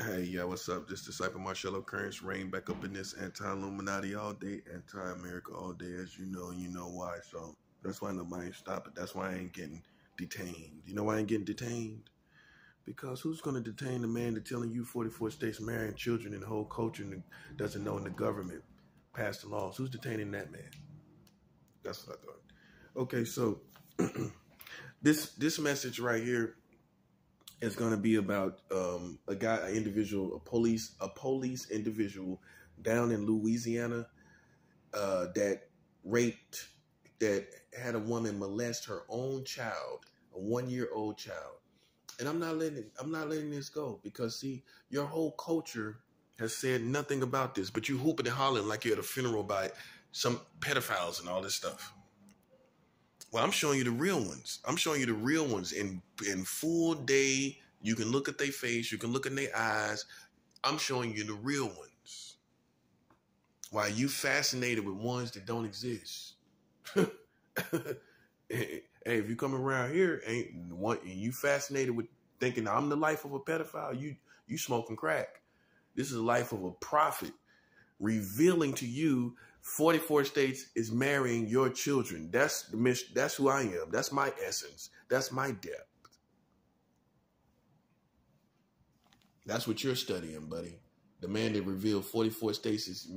Hey, yeah, what's up? This Disciple Marcello Currents reign back up in this anti-Illuminati all day, anti-America all day, as you know, and you know why. So that's why nobody ain't stopping. That's why I ain't getting detained. You know why I ain't getting detained? Because who's going to detain the man that's telling you 44 states marrying children and the whole culture and doesn't know in the government passed the laws? Who's detaining that man? That's what I thought. Okay, so this message right here is going to be about a guy, an individual, a police individual down in Louisiana that had a woman molest her own child, a 1-year-old child. And I'm not letting this go because see, your whole culture has said nothing about this, but you hooping and hollering like you're at a funeral by some pedophiles and all this stuff. Well, I'm showing you the real ones. I'm showing you the real ones in full day. You can look at their face. You can look in their eyes. I'm showing you the real ones. Why you fascinated with ones that don't exist? Hey, if you come around here and you fascinated with thinking I'm the life of a pedophile, you smoking crack. This is the life of a prophet revealing to you 44 states is marrying your children. That's the mission. That's who I am. That's my essence. That's my depth. That's what you're studying, buddy. The man that revealed 44 states is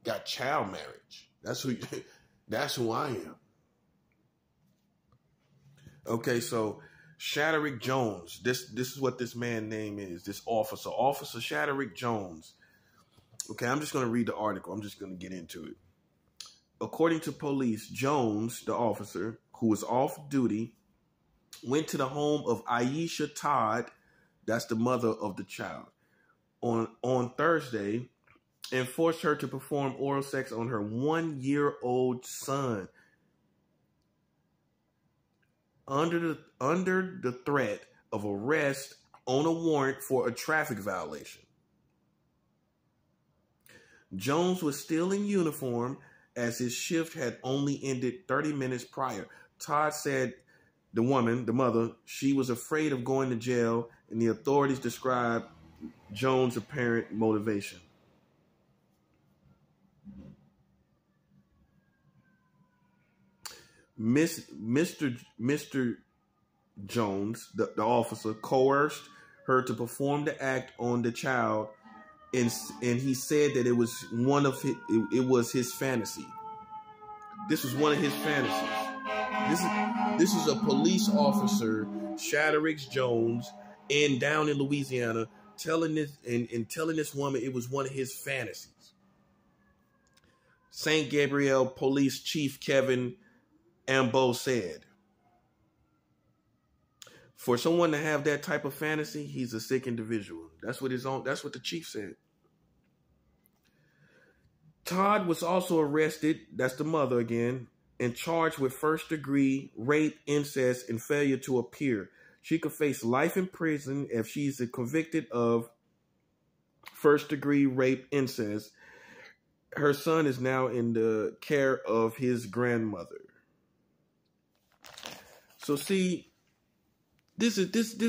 got child marriage. That's who I am. Okay, so Shaderick Jones. This is what this man's name is. This officer, Officer Shaderick Jones. Okay, I'm just going to read the article. I'm just going to get into it. According to police, Jones, the officer, who was off duty, went to the home of Aisha Todd, that's the mother of the child, on Thursday and forced her to perform oral sex on her 1-year-old son under the threat of arrest on a warrant for a traffic violation. Jones was still in uniform as his shift had only ended 30 minutes prior. Todd said the woman, the mother, she was afraid of going to jail, and the authorities described Jones' apparent motivation. Mr. Jones, the officer, coerced her to perform the act on the child, and he said that it was his fantasy. This was one of his fantasies. This is a police officer, Shaderick Jones, down in Louisiana, telling this woman it was one of his fantasies. St. Gabriel Police Chief Kevin Ambeau said, for someone to have that type of fantasy, he's a sick individual. That's what the chief said. Todd was also arrested, that's the mother again, and charged with first-degree rape, incest, and failure to appear. She could face life in prison if she's convicted of first-degree rape, incest. Her son is now in the care of his grandmother. So see, this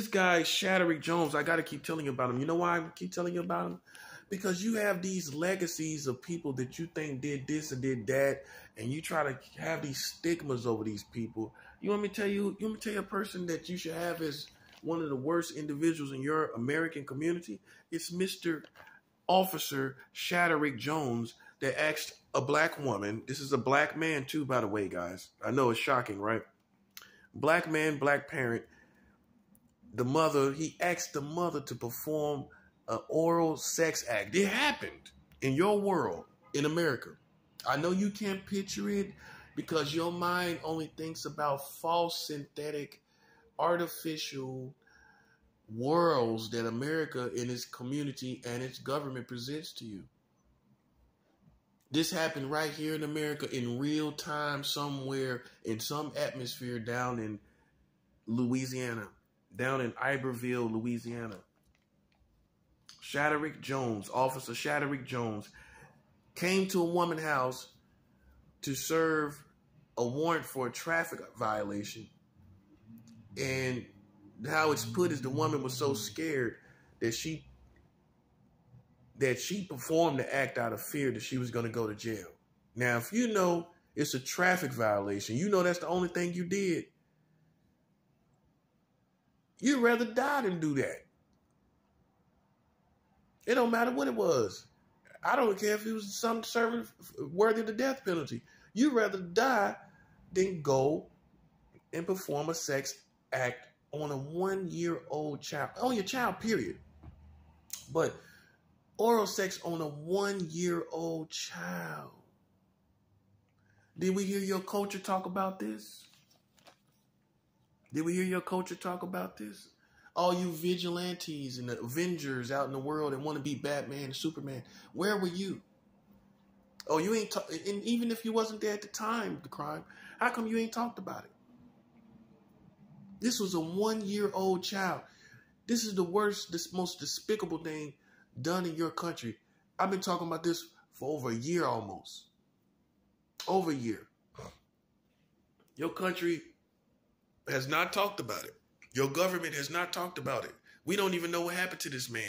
guy, Shaderick Jones, I got to keep telling you about him. You know why I keep telling you about him? Because you have these legacies of people that you think did this and did that, and you try to have these stigmas over these people. You want me to tell you a person that you should have as one of the worst individuals in your American community? It's Mr. Officer Shaderick Jones that asked a black woman. This is a black man too, by the way, guys. I know it's shocking, right? Black man, black parent. He asked the mother to perform an oral sex act. It happened in your world, in America. I know you can't picture it because your mind only thinks about false, synthetic, artificial worlds that America and its community and its government presents to you. This happened right here in America in real time somewhere in some atmosphere down in Louisiana, down in Iberville, Louisiana. Shaderick Jones, Officer Shaderick Jones, came to a woman's house to serve a warrant for a traffic violation. And how it's put is the woman was so scared that she that she performed the act out of fear that she was going to go to jail. Now, if you know it's a traffic violation, you know that's the only thing you did, you'd rather die than do that. It don't matter what it was. I don't care if it was something serving worthy of the death penalty. You'd rather die than go and perform a sex act on a 1-year-old child, on your child, period. But oral sex on a 1-year-old child. Did we hear your culture talk about this? Did we hear your culture talk about this? All you vigilantes and the Avengers out in the world that want to be Batman and Superman, where were you? Oh, you ain't and even if you wasn't there at the time of the crime, how come you ain't talked about it? This was a 1-year-old child. This is the worst, this most despicable thing done in your country. I've been talking about this for over a year almost. Over a year. Your country has not talked about it. Your government has not talked about it. We don't even know what happened to this man.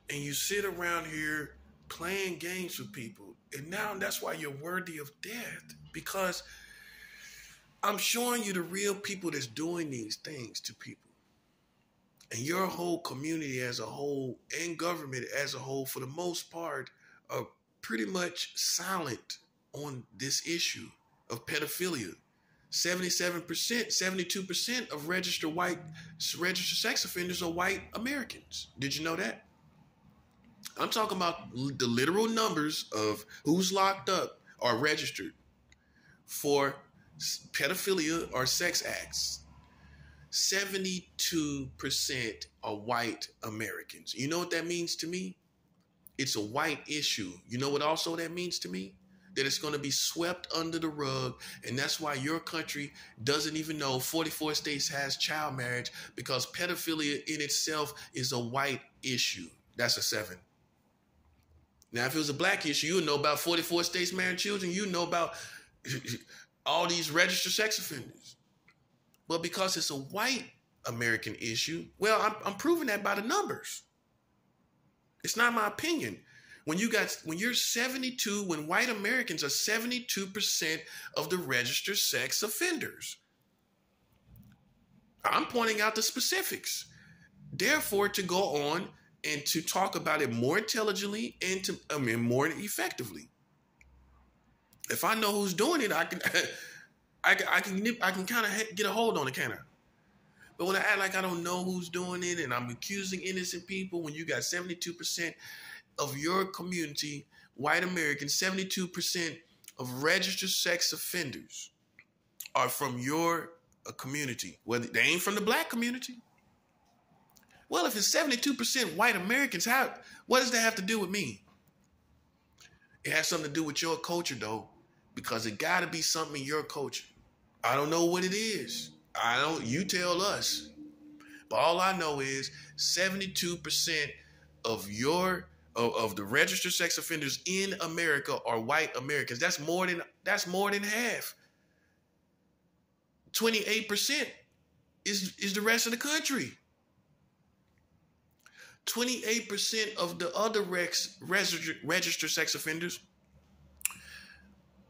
And you sit around here playing games with people. And now that's why you're worthy of death. Because I'm showing you the real people that's doing these things to people. And your whole community as a whole and government as a whole, for the most part, are pretty much silent on this issue of pedophilia. 77%, 72% of registered sex offenders are white Americans. Did you know that? I'm talking about the literal numbers of who's locked up or registered for pedophilia or sex acts. 72% are white Americans. You know what that means to me? It's a white issue. You know what also that means to me? That it's going to be swept under the rug. And that's why your country doesn't even know 44 states has child marriage, because pedophilia in itself is a white issue. That's a 7. Now, if it was a black issue, you would know about 44 states marrying children. You know about all these registered sex offenders. But because it's a white American issue, well, I'm proving that by the numbers. It's not my opinion. When you're 72, when white Americans are 72% of the registered sex offenders. I'm pointing out the specifics. Therefore, to go on and to talk about it more intelligently and more effectively. If I know who's doing it, I can kind of get a hold on it, can I? But when I act like I don't know who's doing it and I'm accusing innocent people, when you got 72% of your community, white Americans, 72% of registered sex offenders are from your community. Whether they ain't from the black community. Well, if it's 72% white Americans, what does that have to do with me? It has something to do with your culture, though, because it got to be something in your culture. I don't know what it is. You tell us. But all I know is 72% of the registered sex offenders in America are white Americans. That's more than half. 28% is the rest of the country. 28% of the other registered sex offenders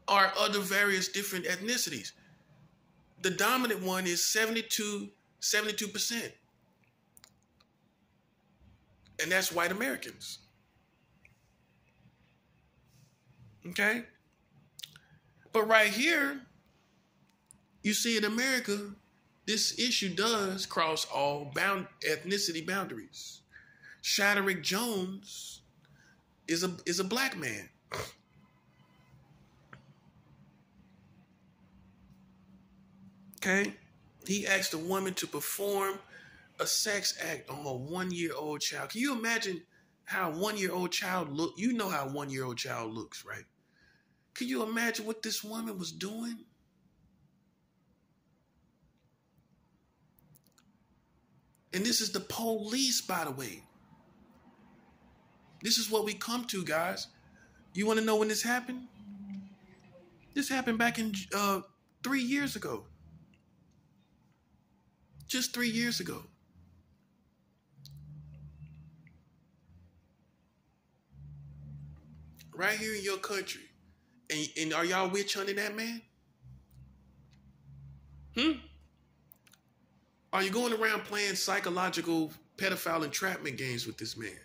are other various different ethnicities. The dominant one is 72%. And that's white Americans. Okay? But right here, you see in America, this issue does cross all ethnicity boundaries. Shaderick Jones is a black man. Okay? He asked a woman to perform a sex act on a 1-year-old child. Can you imagine how a 1-year-old child look? You know how a 1-year-old child looks, right? Can you imagine what this woman was doing? And this is the police, by the way. This is what we come to, guys. You want to know when this happened? This happened back in 3 years ago. Just 3 years ago. Right here in your country. And are y'all witch hunting that man? Are you going around playing psychological pedophile entrapment games with this man?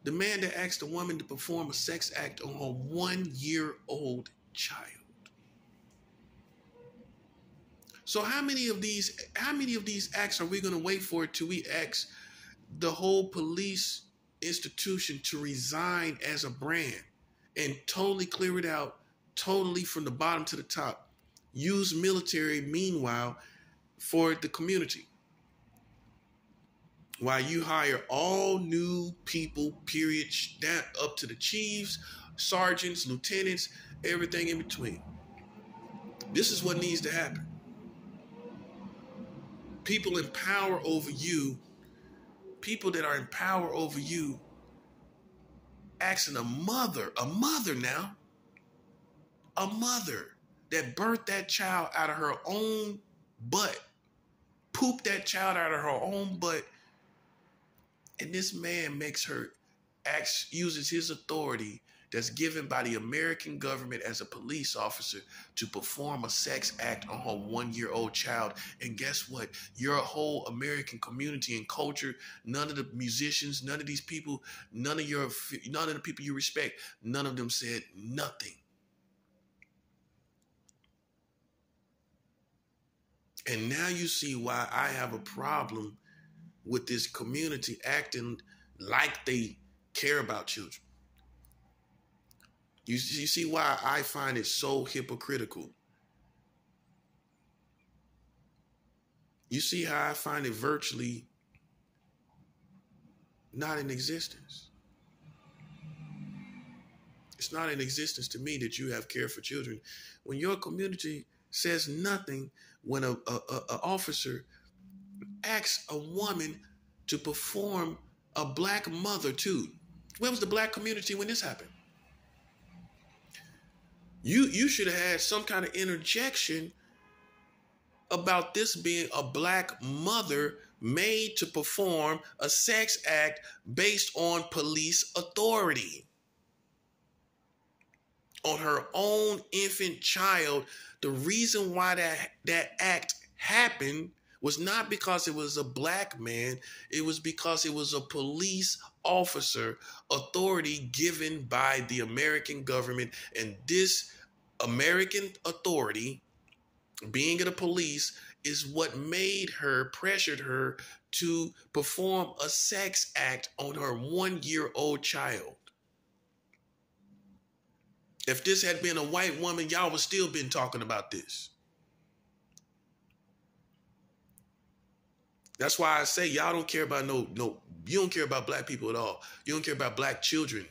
The man that asked a woman to perform a sex act on her 1-year-old child. So how many of these acts are we going to wait for till we ask the whole police institution to resign as a brand and totally clear it out, totally from the bottom to the top? Use military, meanwhile, for the community. While you hire all new people, period, down up to the chiefs, sergeants, lieutenants, everything in between. This is what needs to happen. People in power over you, people that are in power over you, asking a mother now, a mother that birthed that child out of her own butt, pooped that child out of her own butt, and this man makes her uses his authority that's given by the American government as a police officer to perform a sex act on her 1-year-old child. And guess what? Your whole American community and culture, none of the musicians, none of these people, none of the people you respect, none of them said nothing. And now you see why I have a problem with this community acting like they care about children. You see why I find it so hypocritical. You see how I find it virtually not in existence. It's not in existence to me that you have care for children. When your community says nothing, when a officer asks a woman to perform a black mother too. Where was the black community when this happened? You should have had some kind of interjection about this being a black mother made to perform a sex act based on police authority on her own infant child. The reason why that act happened was not because it was a black man. It was because it was a police officer, authority given by the American government. And this American authority, being in the police, is what pressured her to perform a sex act on her 1-year-old child. If this had been a white woman, y'all would still been talking about this. That's why I say y'all don't care about you don't care about black people at all. You don't care about black children.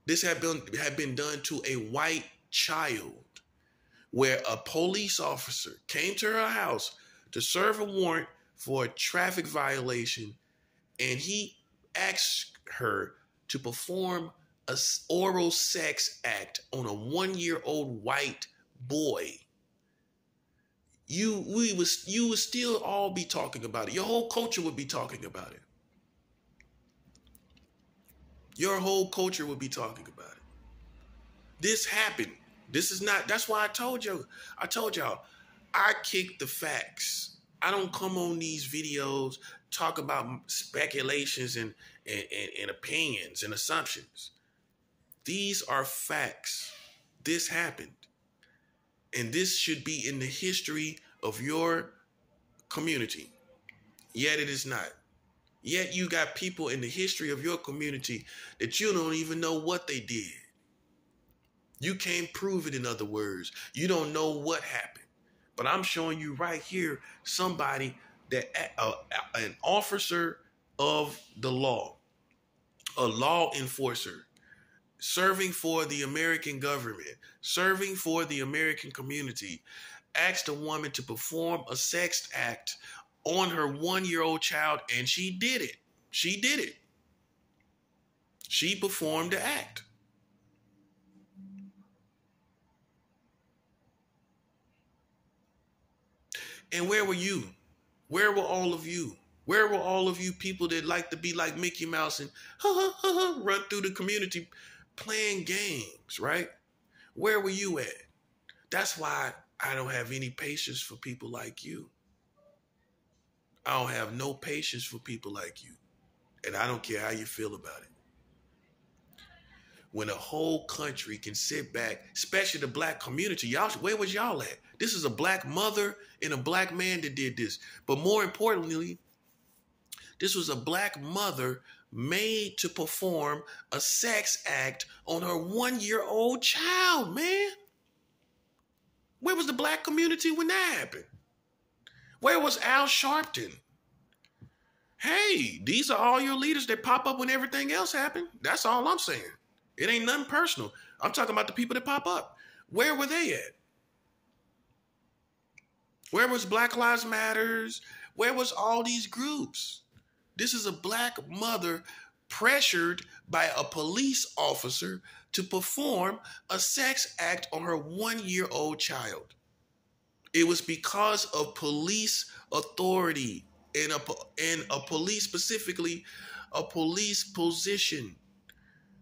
This had been done to a white child, where a police officer came to her house to serve a warrant for a traffic violation, and he asked her to perform an oral sex act on a 1-year-old white boy. You would still all be talking about it. Your whole culture would be talking about it. Your whole culture would be talking about it. This happened. This is not, that's why I told y'all, I kick the facts. I don't come on these videos, talk about speculations and opinions and assumptions. These are facts. This happened. And this should be in the history of your community. Yet it is not. Yet you got people in the history of your community that you don't even know what they did. You can't prove it, in other words. You don't know what happened. But I'm showing you right here somebody that an officer of the law, a law enforcer, serving for the American government, serving for the American community, asked a woman to perform a sex act on her 1-year-old child, and she did it. She did it. She performed the act. And where were you? Where were all of you? Where were all of you people that like to be like Mickey Mouse and run through the community playing games, right? Where were you at? That's why I don't have any patience for people like you. I don't have no patience for people like you. And I don't care how you feel about it. When a whole country can sit back, especially the black community, y'all, where was y'all at? This is a black mother and a black man that did this. But more importantly, this was a black mother made to perform a sex act on her 1-year-old child, man. Where was the black community when that happened? Where was Al Sharpton? Hey, these are all your leaders that pop up when everything else happened. That's all I'm saying. It ain't nothing personal. I'm talking about the people that pop up. Where were they at? Where was Black Lives Matters? Where was all these groups? This is a black mother pressured by a police officer to perform a sex act on her 1-year-old child. It was because of police authority and a police, specifically a police position,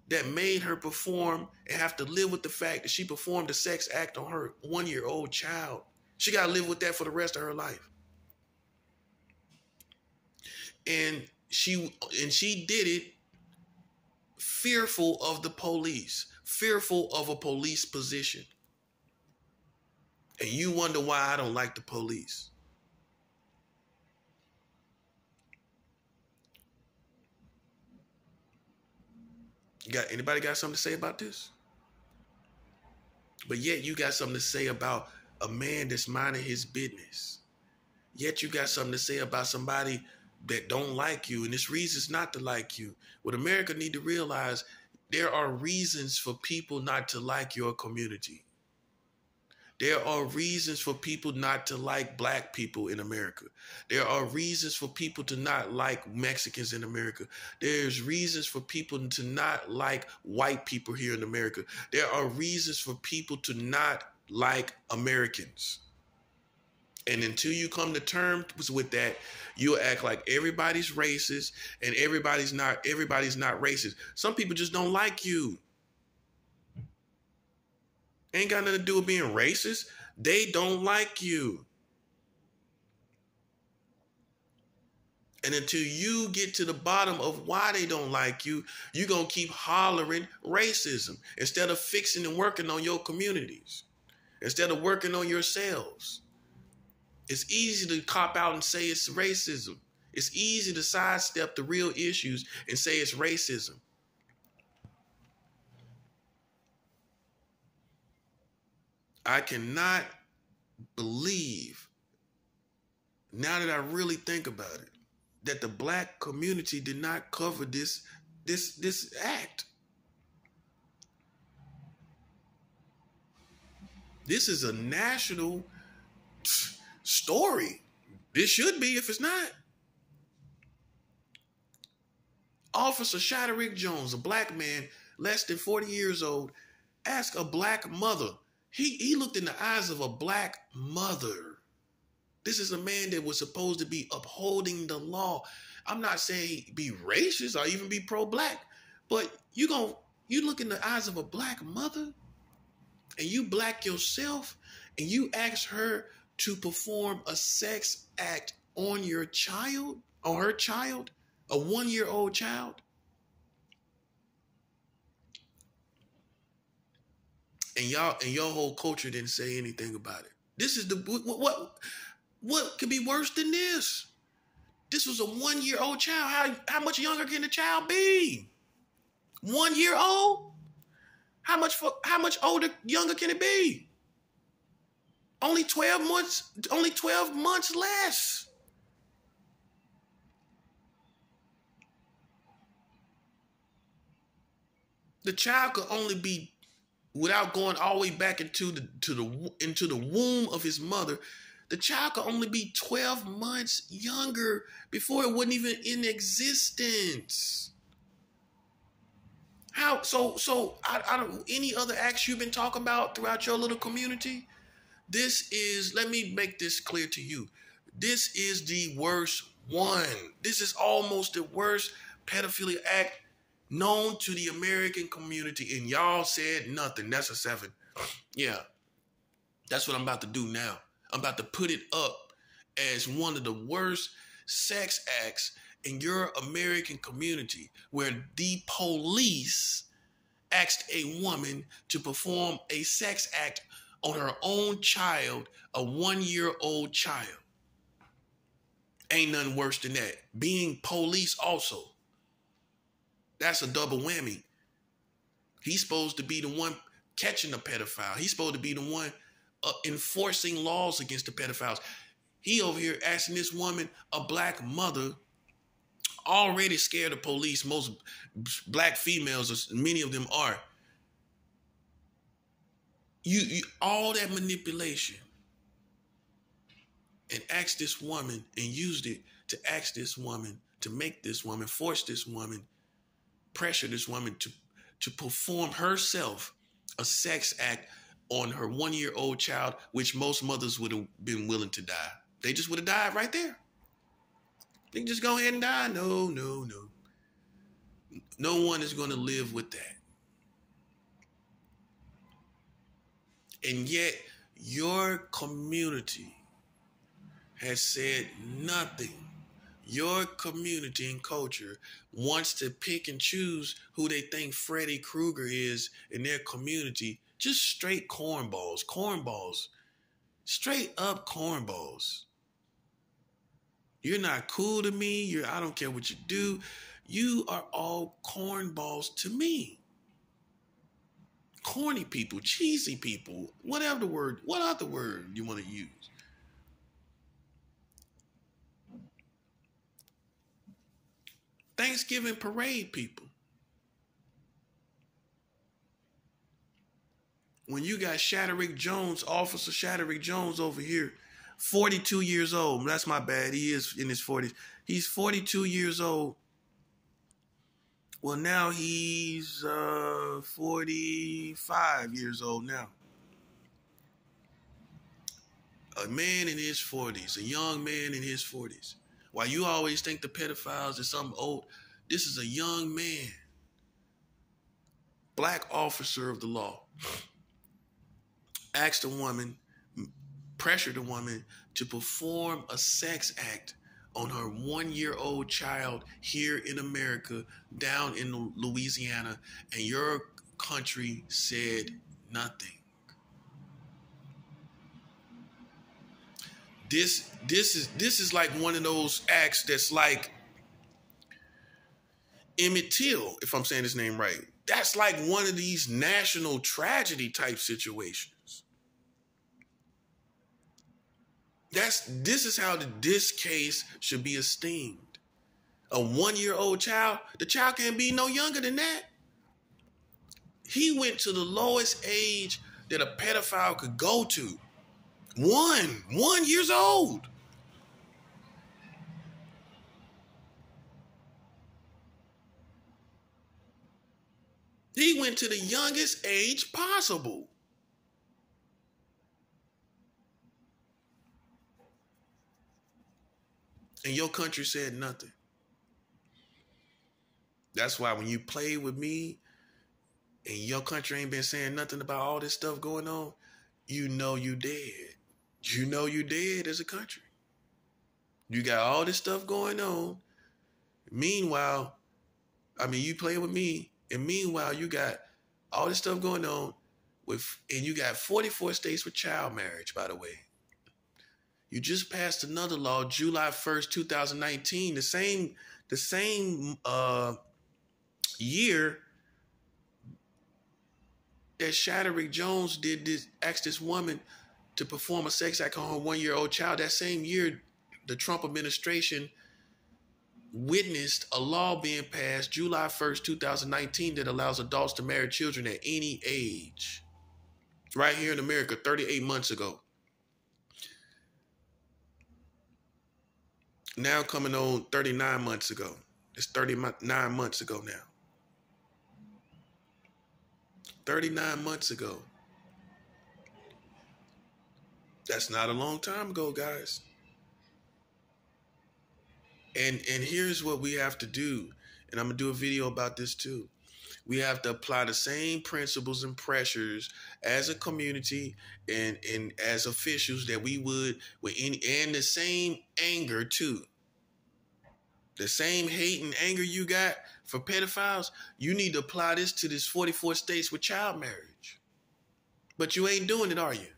that made her perform and have to live with the fact that she performed a sex act on her 1-year-old child. She got to live with that for the rest of her life. And she did it fearful of the police, fearful of a police position. And you wonder why I don't like the police. Anybody got something to say about this? But yet you got something to say about a man that's minding his business. Yet you got something to say about somebody that don't like you, and it's reasons not to like you. What America need to realize, there are reasons for people not to like your community. There are reasons for people not to like black people in America. There are reasons for people to not like Mexicans in America. There's reasons for people to not like white people here in America. There are reasons for people to not like Americans. And until you come to terms with that, you'll act like everybody's racist and everybody's not racist. Some people just don't like you. Ain't got nothing to do with being racist. They don't like you. And until you get to the bottom of why they don't like you, you're going to keep hollering racism instead of fixing and working on your communities, instead of working on yourselves. It's easy to cop out and say it's racism. It's easy to sidestep the real issues and say it's racism. I cannot believe, now that I really think about it, that the black community did not cover this act. This is a national story. This should be, if it's not. Officer Shaderick Jones, a black man, less than 40 years old, asked a black mother. He looked in the eyes of a black mother. This is a man that was supposed to be upholding the law. I'm not saying he be racist or even be pro-black, but you look in the eyes of a black mother and you black yourself and you ask her to perform a sex act on your child, on her child, a 1-year-old child. And your whole culture didn't say anything about it. This is what could be worse than this? This was a 1-year-old child. How much younger can the child be? 1 year old? How much younger can it be? Only 12 months less. The child could only be, without going all the way back into the womb of his mother, the child could only be 12 months younger before it wasn't even in existence. How so I don't, any other acts you've been talking about throughout your little community? This is, let me make this clear to you. This is the worst one. This is almost the worst pedophilia act known to the American community, and y'all said nothing. That's a 7. Yeah, that's what I'm about to do now. I'm about to put it up as one of the worst sex acts in your American community, where the police asked a woman to perform a sex act on her own child, a 1-year-old child. Ain't nothing worse than that. Being police also. That's a double whammy. He's supposed to be the one catching the pedophile. He's supposed to be the one enforcing laws against the pedophiles. He over here asking this woman, a black mother, already scared of police. Most black females, many of them are. You all that manipulation, and ask this woman and used it to ask this woman, to make this woman, force this woman, pressure this woman to perform herself a sex act on her 1-year-old child, which most mothers would have been willing to die. They just would have died right there. They can just go ahead and die. No. No one is going to live with that. And yet, your community has said nothing. Your community and culture wants to pick and choose who they think Freddy Krueger is in their community. Just straight cornballs, straight up cornballs. You're not cool to me. I don't care what you do. You are all cornballs to me. Corny people, cheesy people, whatever the word, what other word you want to use. Thanksgiving parade people. When you got Shaderick Jones, Officer Shaderick Jones over here, 42 years old. That's my bad. He is in his 40s. He's 42 years old. Well, now he's 45 years old now. A man in his 40s, a young man in his 40s. While you always think the pedophiles are something old, this is a young man, black officer of the law. Asked a woman, pressured a woman to perform a sex act on her 1-year-old child here in America, down in Louisiana, and your country said nothing. This is like one of those acts that's like Emmett Till, if I'm saying his name right. That's like one of these national tragedy type situations. This is how this case should be esteemed. A 1-year-old child, the child can't be no younger than that. He went to the lowest age that a pedophile could go to. 1 years old. He went to the youngest age possible. And your country said nothing. That's why when you play with me and your country ain't been saying nothing about all this stuff going on, you know you dead. You know you dead as a country. You got all this stuff going on. Meanwhile, you play with me, and meanwhile you got all this stuff going on and you got 44 states with child marriage, by the way. You just passed another law, July 1st, 2019, the same year that Shaderick Jones asked this woman to perform a sex act on her 1-year-old child. That same year, the Trump administration witnessed a law being passed July 1st, 2019 that allows adults to marry children at any age. Right here in America, 38 months ago. Now coming on 39 months ago. It's 39 months ago now. 39 months ago. That's not a long time ago, guys. And here's what we have to do. And I'm gonna do a video about this too. We have to apply the same principles and pressures as a community and as officials that we would with any, and the same anger too. The same hate and anger you got for pedophiles, you need to apply this to this 44 states with child marriage. But you ain't doing it, are you?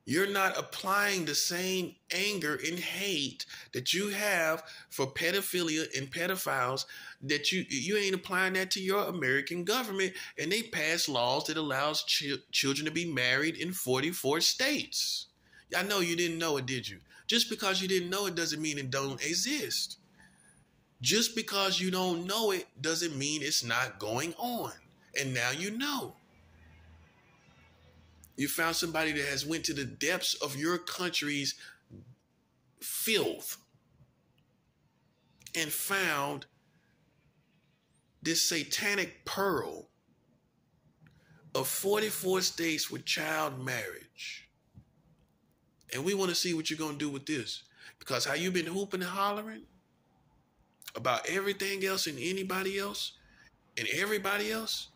You're not applying the same anger and hate that you have for pedophilia and pedophiles, that you ain't applying that to your American government, and they pass laws that allows children to be married in 44 states. I know you didn't know it, did you? Just because you didn't know it doesn't mean it don't exist. Just because you don't know it doesn't mean it's not going on. And now you know. You found somebody that has went to the depths of your country's filth and found this satanic pearl of 44 states with child marriage. And we want to see what you're going to do with this. Because how you've been hooping and hollering about everything else and anybody else and everybody else,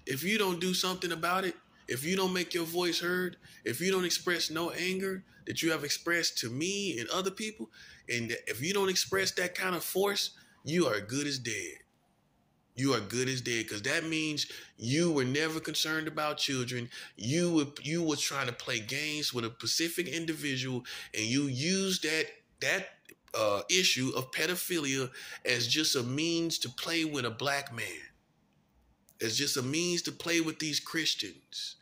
if you don't do something about it, if you don't make your voice heard, if you don't express no anger that you have expressed to me and other people, and if you don't express that kind of force, you are good as dead. You are good as dead, because that means you were never concerned about children. You were trying to play games with a specific individual, and you used that issue of pedophilia as just a means to play with a black man. As just a means to play with these Christians,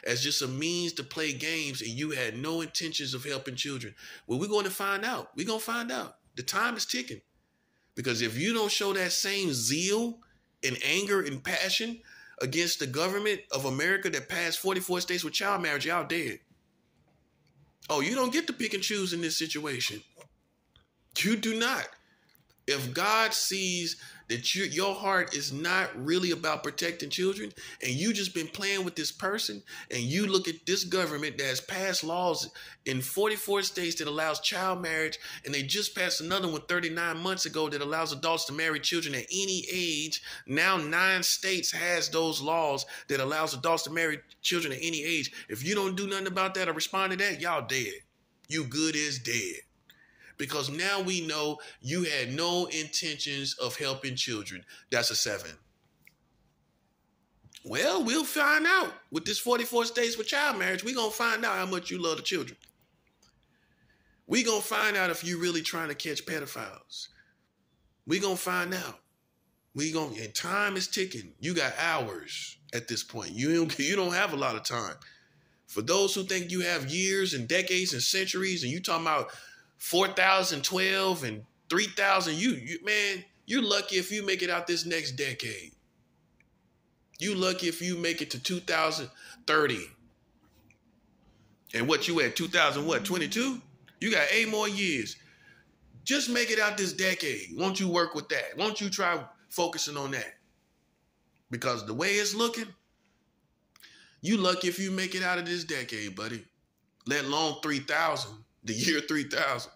as just a means to play games, and you had no intentions of helping children. Well, we're going to find out. We're going to find out. The time is ticking. Because if you don't show that same zeal and anger and passion against the government of America that passed 44 states with child marriage, y'all dead. Oh, you don't get to pick and choose in this situation. You do not. If God sees that your heart is not really about protecting children, and you just been playing with this person, and you look at this government that has passed laws in 44 states that allows child marriage, and they just passed another one 39 months ago that allows adults to marry children at any age. Now 9 states has those laws that allows adults to marry children at any age. If you don't do nothing about that or respond to that, y'all dead. You good as dead. Because now we know you had no intentions of helping children. That's a 7. Well, we'll find out. With this 44 states with child marriage, we're going to find out how much you love the children. We're going to find out if you're really trying to catch pedophiles. We're going to find out. And time is ticking. You got hours at this point. You don't have a lot of time. For those who think you have years and decades and centuries, and you talking about 4,012 and 3,000. Man, you're lucky if you make it out this next decade. You lucky if you make it to 2030. And what you at 2022? You got 8 more years. Just make it out this decade. Won't you work with that? Won't you try focusing on that? Because the way it's looking, you lucky if you make it out of this decade, buddy. Let alone 3,000. The year 3000.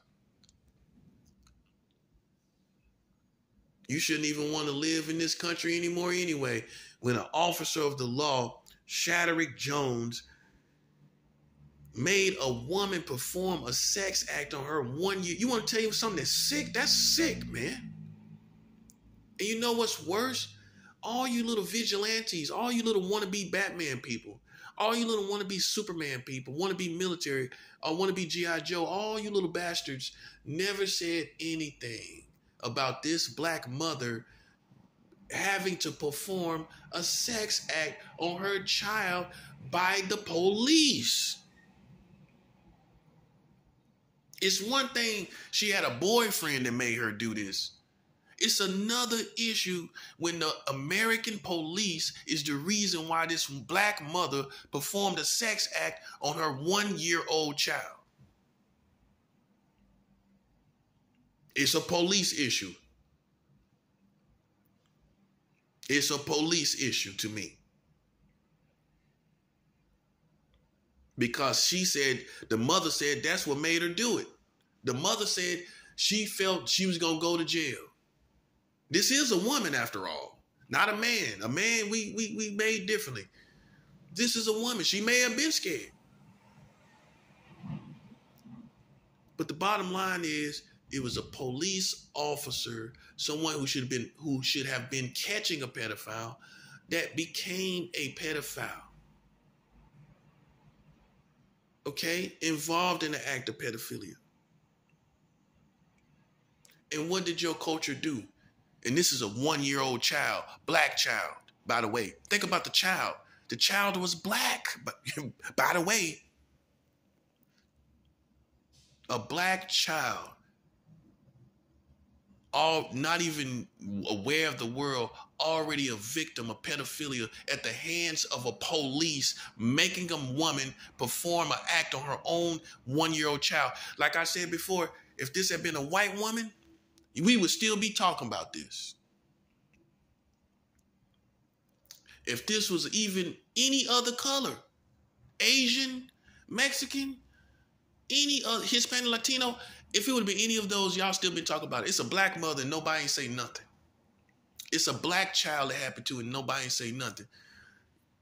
You shouldn't even want to live in this country anymore anyway. When an officer of the law, Shaderick Jones, made a woman perform a sex act on her 1 year. You want to tell you something that's sick? That's sick, man. And you know what's worse? All you little vigilantes, all you little wannabe Batman people, all you little wannabe Superman people, wannabe military, or wannabe G.I. Joe, all you little bastards never said anything about this black mother having to perform a sex act on her child by the police. It's one thing she had a boyfriend that made her do this. It's another issue when the American police is the reason why this black mother performed a sex act on her 1-year-old child. It's a police issue. It's a police issue to me. Because she said, the mother said that's what made her do it. The mother said she felt she was going to go to jail. This is a woman after all, not a man. A man we made differently. This is a woman. She may have been scared. But the bottom line is it was a police officer, someone who should have been catching a pedophile that became a pedophile. Okay? Involved in the act of pedophilia. And what did your culture do? And this is a 1-year-old child, black child, by the way. Think about the child. The child was black, but by the way, a black child, all not even aware of the world, already a victim of pedophilia at the hands of a police, making a woman perform an act on her own 1-year-old child. Like I said before, if this had been a white woman, we would still be talking about this. If this was even any other color, Asian, Mexican, any other Hispanic, Latino, if it would have been any of those, y'all still been talking about it. It's a black mother and nobody ain't say nothing. It's a black child that happened to and nobody ain't say nothing.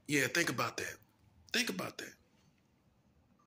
Yeah, think about that. Think about that.